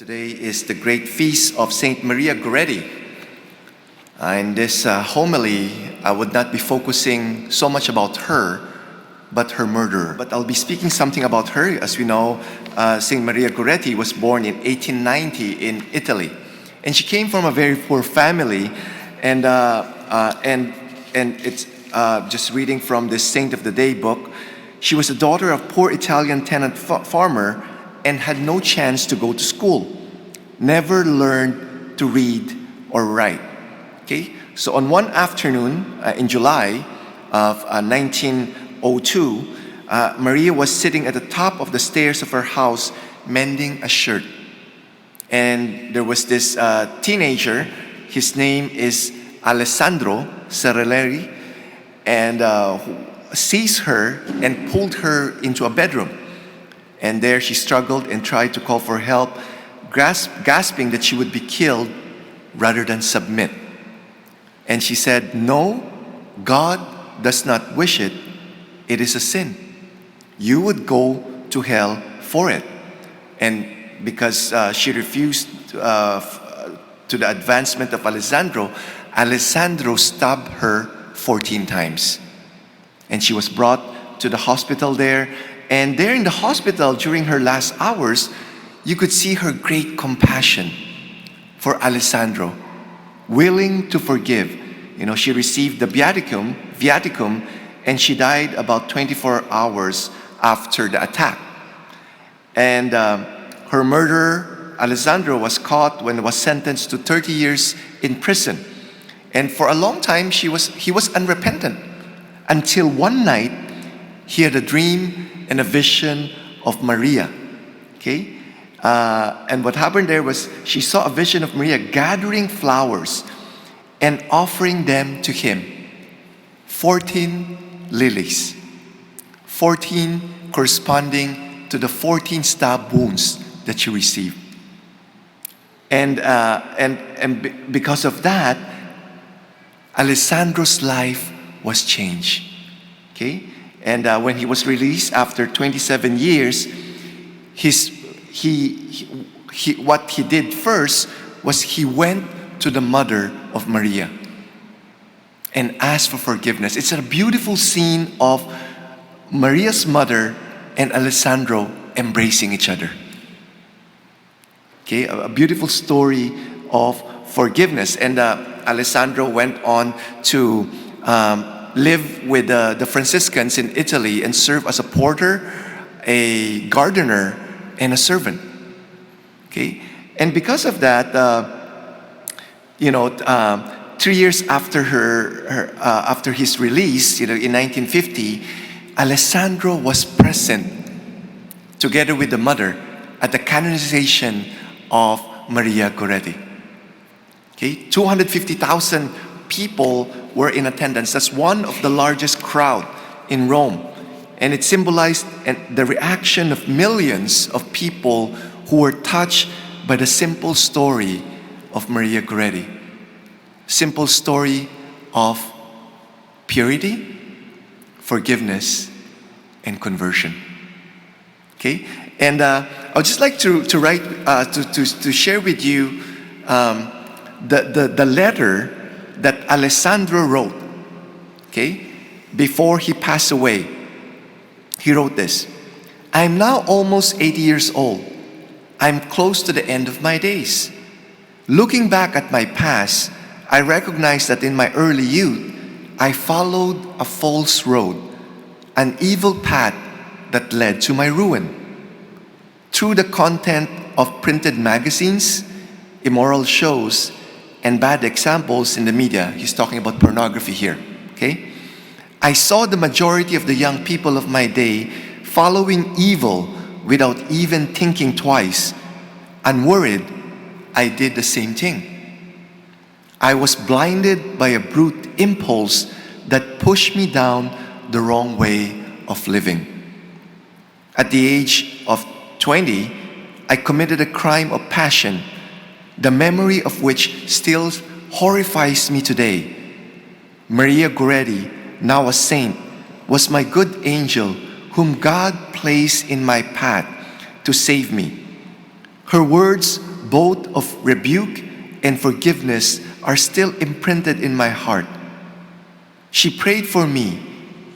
Today is the great feast of Saint Maria Goretti. In this homily, I would not be focusing so much about her, but her murderer. But I'll be speaking something about her. As we know, Saint Maria Goretti was born in 1890 in Italy, and she came from a very poor family. And it's just reading from this Saint of the Day book. She was the daughter of poor Italian tenant farmer and had no chance to go to school. Never learned to read or write. Okay? So on one afternoon in July of 1902, Maria was sitting at the top of the stairs of her house mending a shirt. And there was this teenager, his name is Alessandro Serraleri, and who seized her and pulled her into a bedroom. And there she struggled and tried to call for help, gasping that she would be killed rather than submit. And she said, "No, God does not wish it. It is a sin. You would go to hell for it." And because she refused to the advancement of Alessandro stabbed her 14 times. And she was brought to the hospital there. And there in the hospital, during her last hours, you could see her great compassion for Alessandro, willing to forgive. You know, she received the viaticum, and she died about 24 hours after the attack. And her murderer, Alessandro, was caught when he was sentenced to 30 years in prison. And for a long time, he was unrepentant, until one night, he had a dream and a vision of Maria. Okay? And what happened there was she saw a vision of Maria gathering flowers and offering them to him. 14 lilies. 14 corresponding to the 14 stab wounds that she received. And because of that, Alessandro's life was changed. Okay? And when he was released after 27 years, what he did first was he went to the mother of Maria and asked for forgiveness. It's a beautiful scene of Maria's mother and Alessandro embracing each other. Okay, a beautiful story of forgiveness. And Alessandro went on to live with the Franciscans in Italy and serve as a porter, a gardener, and a servant. Okay, and because of that, 3 years after after his release, in 1950, Alessandro was present together with the mother at the canonization of Maria Goretti. Okay, 250,000 people were in attendance. That's one of the largest crowd in Rome. And it symbolized the reaction of millions of people who were touched by the simple story of Maria Goretti. Simple story of purity, forgiveness, and conversion. Okay? And I would just like to share with you the letter that Alessandro wrote, okay, before he passed away. He wrote this: "I am now almost 80 years old. I am close to the end of my days. Looking back at my past, I recognize that in my early youth, I followed a false road, an evil path that led to my ruin. Through the content of printed magazines, immoral shows, and bad examples in the media," he's talking about pornography here, okay? "I saw the majority of the young people of my day following evil without even thinking twice. Unworried, I did the same thing. I was blinded by a brute impulse that pushed me down the wrong way of living. At the age of 20, I committed a crime of passion, the memory of which still horrifies me today. Maria Goretti, now a saint, was my good angel whom God placed in my path to save me. Her words both of rebuke and forgiveness, are still imprinted in my heart. She prayed for me,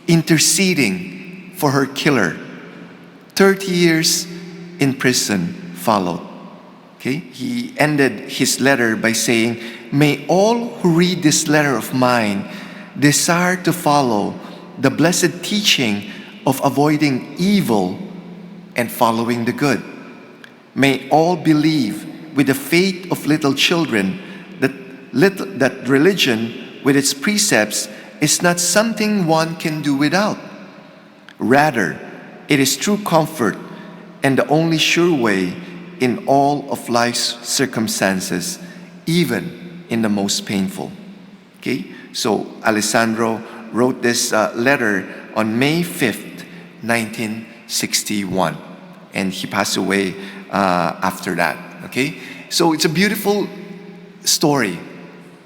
interceding for her killer. 30 years in prison followed. Okay? He ended his letter by saying, "May all who read this letter of mine desire to follow the blessed teaching of avoiding evil and following the good. May all believe with the faith of little children that religion with its precepts is not something one can do without. Rather, it is true comfort and the only sure way in all of life's circumstances, even in the most painful." Okay? So Alessandro wrote this letter on May 5th, 1961. And he passed away after that. Okay? So it's a beautiful story.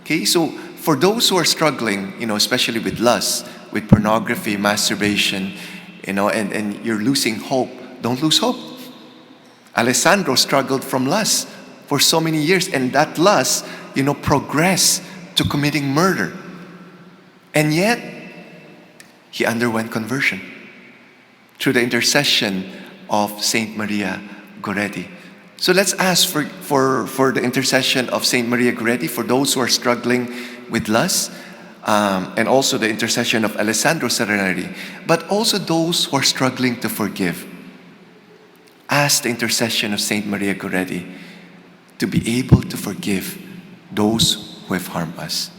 Okay? So for those who are struggling, especially with lust, with pornography, masturbation, and you're losing hope, don't lose hope. Alessandro struggled from lust for so many years, and that lust, progressed to committing murder. And yet, he underwent conversion through the intercession of Saint Maria Goretti. So let's ask for the intercession of Saint Maria Goretti for those who are struggling with lust, and also the intercession of Alessandro Serenari, but also those who are struggling to forgive. Ask the intercession of Saint Maria Goretti to be able to forgive those who have harmed us.